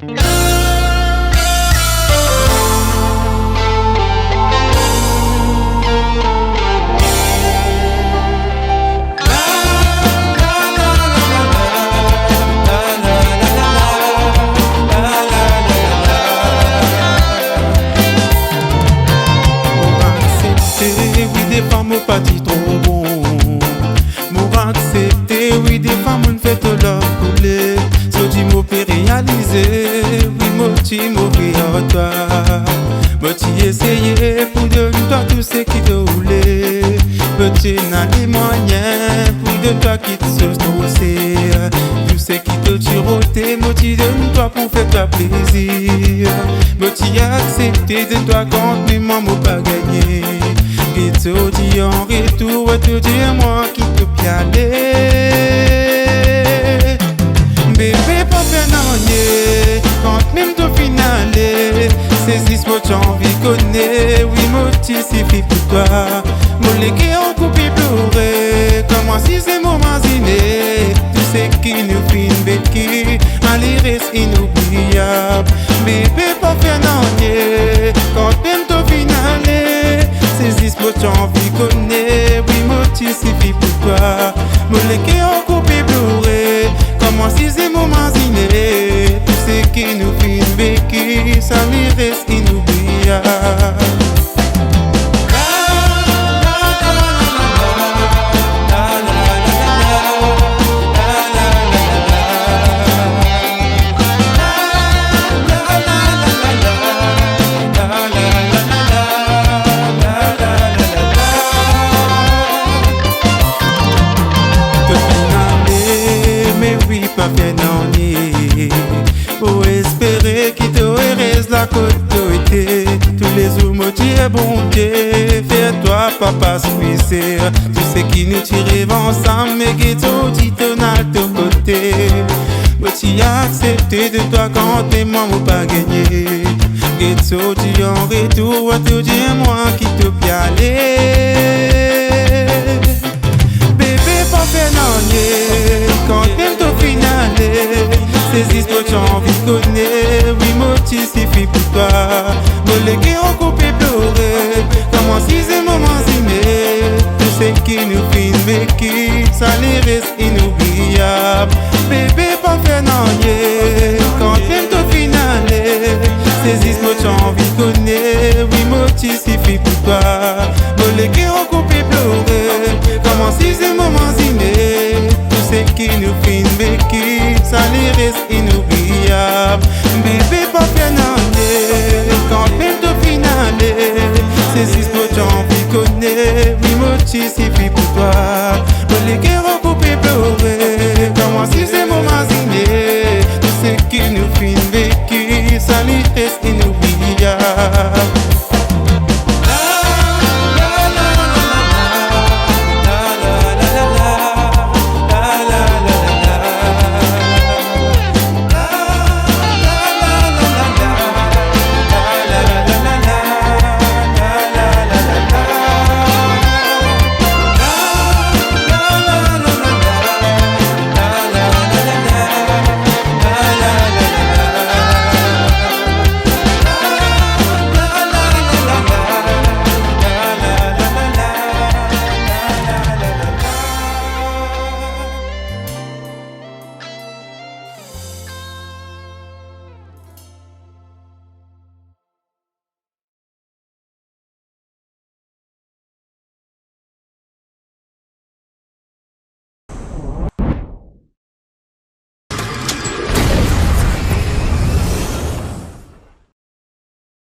M'ont pas dit trop bon. M'ont accepté, oui, des femmes on fait tout leur couler. So dit m'ont réalisé, oui, m'ont à toi. M'ont essayé pour de toi tout ce qui te voulait. Petit n'a les moyens pour de toi qui te stressé. Tout ce qui te tiroté, m'ont de toi pour faire toi plaisir. M'ont accepté de toi quand les moi m'ont pas gagné. Et te dis en retour, te dis moi qui te pialer. Bébé pas faire n'ennuyer, quand même te finaler. Saisis moi j'ai envie connaître, oui moi suffit pour toi. Mon légué en coupe et pleurer, comme moi si c'est mon maziné. Tout ce qui nous fait une béquille, allez reste inoubliable. Bébé pas faire n'ennuyer, quand même te finaler. Saisis moi j'ai envie connaître, oui moi suffit pour toi. Mon légué en coupe et pleurer, comme moi si c'est mon maziné. Tout ce qui nous fait une béquille, ça lui reste inoubliable. Pas bien ennuyé, pour espérer qu'il te reste la côte été. Tous les jours me tire bon Dieu, fais-toi papa suicide. Tu sais qui nous tire ensemble, mais qui te dit ton à ton côté. Mais tu as accepté de toi quand t'es moi m'ont pas gagné. Et tu dis en retour, tu dis moi qui te pialer. Bébé pas fait n'ennuyer, quand t'aimes te finaler. Saisis moi j'ai envie de connaître, oui moi suffit pour toi. Mon légué en coupe et pleurer, comme moi si c'est mon maziné. Tout ce qui nous fait une béquille, ça les reste inoubliable. Bébé pas fait n'ennuyer, quand t'aimes te finaler. Saisis moi j'ai envie de connaître, oui moi suffit pour toi. Mon légué en coupe et pleurer, comme moi si c'est mon maziné. Tout ce qui nous fait une béquille, ça les reste inoubliable. Bébé pas fait